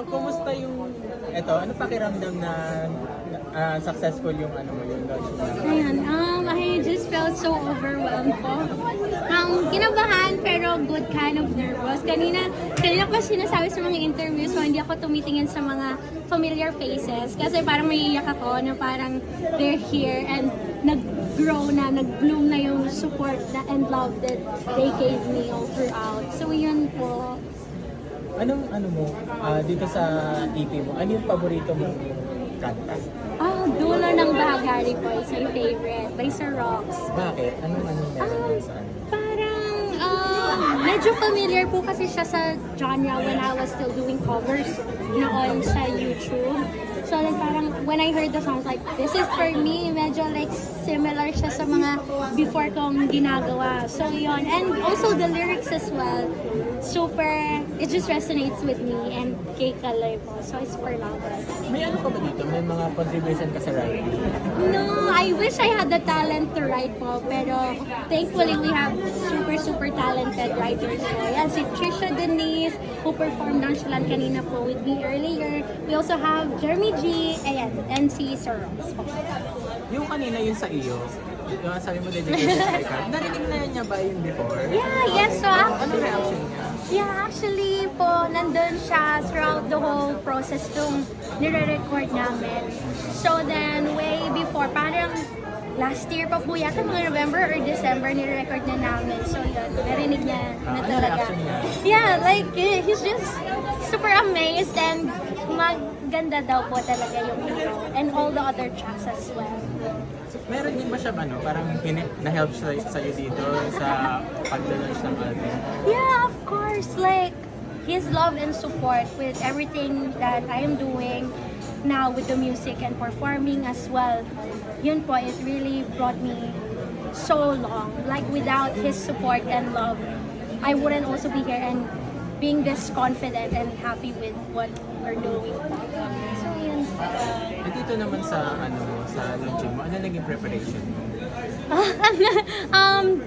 So, kumusta yung, ano pakiramdam na successful yung yung launch mo? Ayan, I just felt so overwhelmed po. Kinabahan pero good kind of nervous. Kanina pa sinasabi sa mga interviews so hindi ako tumitingin sa mga familiar faces kasi parang maiiyak ako na parang they're here and nag-grow na, nag-bloom na yung support and love that they gave me all throughout. So yun po. Anong dito sa EP mo, ano yung paborito mong kanta? Dulo ng Bahagari po is my favorite by Sir Rox. Bakit? Anong meron sa Medyo familiar po kasi siya sa genre when I was still doing covers noon sa YouTube. So like parang when I heard the songs like this is for me, medyo like similar siya sa mga before kong ginagawa. So yun. And also the lyrics as well. Super, it just resonates with me and kay Kalay po. So I super love it. May ano ka ba dito? May mga contribution ka sa writing? No, I wish I had the talent to write po. Pero thankfully we have super talented writers po. Yan, si Trisha Denise, who performed Nonchalant kanina po with me earlier. We also have Jeremy G, ayan, and si Sir Ross po. Yung kanina yun sa iyo, yung sabi mo dedicated kay Kat, narinig na niya ba yun before? Yeah, yes, so Ano reaction niya? yeah, actually po, nandun siya throughout the whole process nung nire-record namin. So then, way before, parang last year pa po yata, mga November or December, nire-record na namin. So yun, narinig niya na Ano talaga. reaction niya? Yeah, like, he's just super amazed and maganda daw po talaga yung intro and all the other tracks as well. So, meron din ba siya parang na-help siya sa'yo dito sa pag-launch ng album? Yeah, of course. Like, his love and support with everything that I am doing now with the music and performing as well. Yun po, it really brought me so long. Like, without his support and love, I wouldn't also be here and being this confident and happy with what we're doing. So, yun. Dito naman sa sa launching mo, ano naging preparation mo?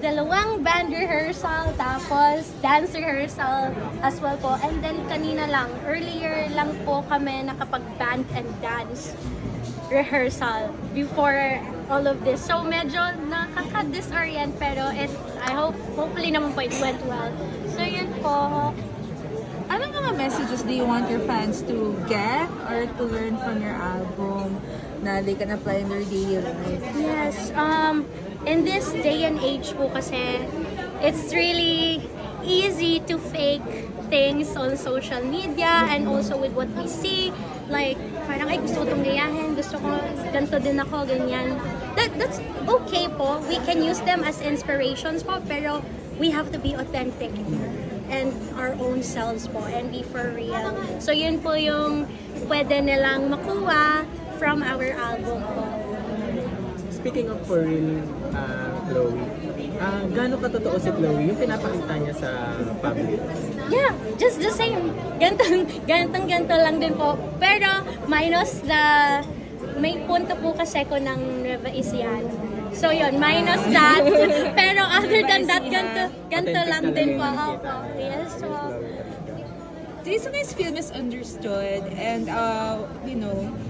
Dalawang band rehearsal, tapos dance rehearsal as well po. And then kanina lang, earlier lang po kami nakapag-band and dance rehearsal before all of this. So medyo nakaka-disorient pero hopefully naman po it went well. So yun po. Anong mga messages do you want your fans to get or to learn from your album na they can apply in their daily life? Yes, in this day and age po kasi, it's really easy to fake things on social media and also with what we see. Like, parang ay gusto ko itong gayahin, gusto ko ganito din ako, ganyan. That's okay po. We can use them as inspirations po, pero we have to be authentic and our own selves po and be for real. So yun po yung pwede nilang makuha from our album po. Speaking of for real, Chloe, gaano katotoo si Chloe yung pinapakita niya sa public? Yeah, just the same. Ganto lang din po. Pero minus may punto po kasi ko ng Nueva Ecija. So yun, minus that. Pero other than that, ganto lang din po. Opo. Yes, so. Do you sometimes feel misunderstood? And, how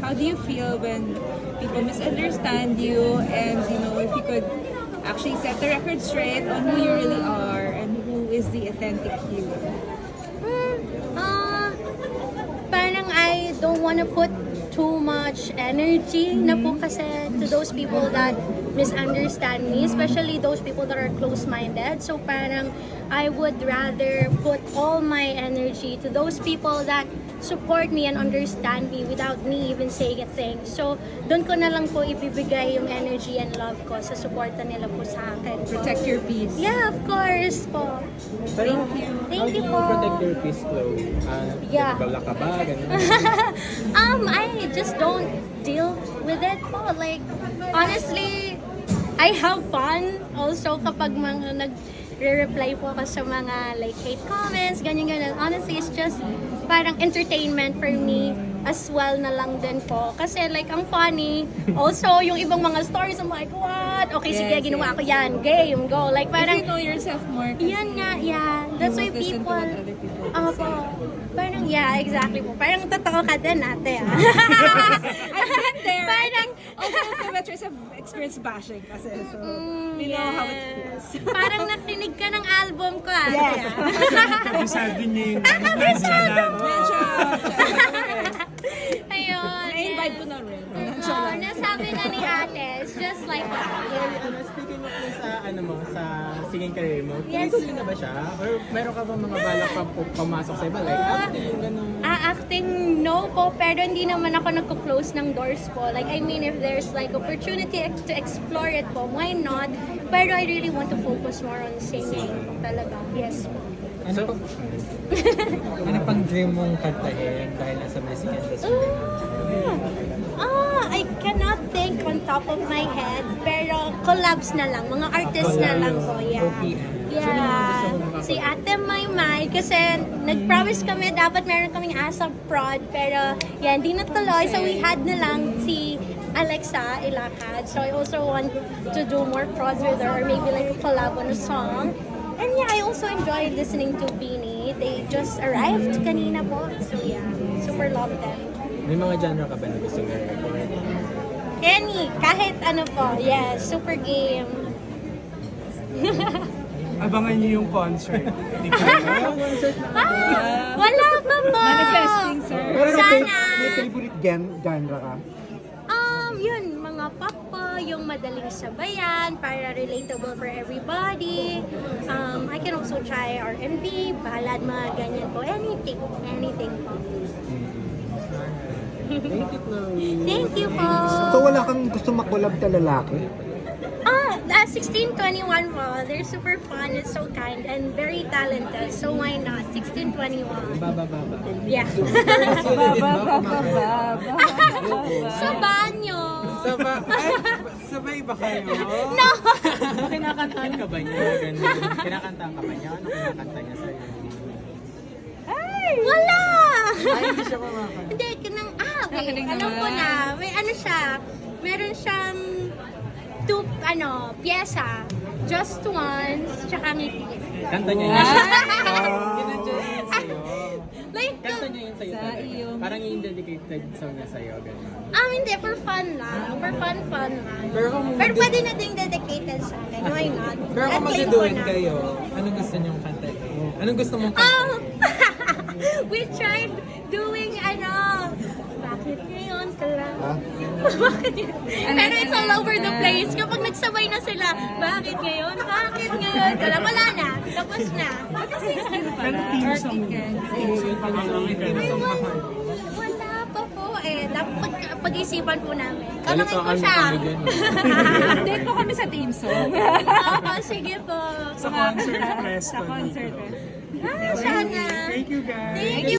do you feel when people misunderstand you? And, if you could actually set the record straight on who you really are and who is the authentic you? Parang I don't wanna put too much energy na po kasi to those people that misunderstand me, especially those people that are close-minded. So parang I would rather put all my energy to those people that support me and understand me without me even saying a thing. So doon ko na lang po ibibigay yung energy and love ko sa suporta nila po sa akin. Protect your peace. Yeah, of course po. Pero, Thank you how do you po. protect your peace, Chloe? Yeah. Nagbablak ka ba? Ganun. I just don't deal with it po. Like, honestly, I have fun also kapag mga nagre-reply po ako sa mga like hate comments, ganyan. Honestly, it's just parang entertainment for me as well na lang din po. Kasi like, ang funny. Also, yung ibang mga stories, I'm like, what? Okay, sige, Yes, ginawa ko yan. Game, go. Like, If parang, you know yourself more. yan nga, yeah. That's why you won't listen to people, what other people say. Opo. Parang, yeah, exactly po. Parang totoo ka din ate, ah. I've been there. Parang, Although the veterans have experienced bashing kasi. So, we know how it feels. Parang nakinig ka ng album ko, ate. Yes. Kabisado niya yung nonchalant. Medyo, Ayun. na-invite ko na rin. Oo, nasabi na ni ate, it's just like that. Speaking of dun sa, sa singing career mo, Yes. tuloy na ba siya? Or meron ka bang mga balak pa pumasok sa iba? Like acting, ganun. Acting, no po, pero hindi naman ako nagko-close ng doors po. Like, I mean, if there's like opportunity to explore it po, why not? Pero I really want to focus more on singing talaga. Yes po. Ano pang dream mong kantahin dahil nasa music industry? I cannot think on top of my head, pero collabs na lang, mga artists na lang po, yeah. Yeah, si Ate Maymay, kasi nag-promise kami, dapat meron kaming ASAP prod, pero yeah, hindi natuloy, so we had na lang si Alexa Ilacad, so I also want to do more prods with her, or maybe like a collab on a song. And yeah, I also enjoy listening to Beanie. They just arrived kanina po, so yeah, super love them. May mga genre ka ba na gusto mo? Any, kahit ano po, yes, super game. Abangan niyo yung concert. Wala pa po! Manifesting, sir. Pero Sana! may favorite genre ka? Yun, mga pop po, yung madaling sabayan, para relatable for everybody. I can also try R&B, ballad, mga ganyan po. Anything po. Thank you, Chloe. Thank you po! So wala kang gusto makulab na lalaki? 1621 po. They're super fun and so kind and very talented. So why not? 1621. Baba. Yeah. Sa banyo. Sabay ba kayo? No! Kinakantahan ka ba niya? Ganun. Kinakantahan ka ba niya? Ano kinakanta niya sa'yo? Wala! Ay, hindi siya kumakanta. Hindi, okay. Nakinig Alam ko naman. na. May ano siya. Meron siyang pyesa. Just Once, tsaka Ngiti. Kanta niya yun. Kinanta niya yun sa'yo. Like, Kanta niya yun sa'yo. Sa talaga. iyong- Parang yung dedicated song niya sa'yo. Ganun. hindi. For fun lang. For fun lang. Pero kung pwede na ding dedicated sa akin. Why not? Pero kung At-claim ko magduduin na. kayo, anong gusto niyong kantahin? Anong gusto mong We tried doing bakit ngayon ka lang? Ha? Pero it's all over the place. Kapag nagsabay na sila, bakit ngayon? Bakit ngayon? Wala na. Tapos na. Wala pa po eh. Dapat pag-isipan po namin. Tanungin ko siya. Update po kami sa team song. Oo, sige po. Sa concert press Sa concert. Sana. Thank you guys. Thank you.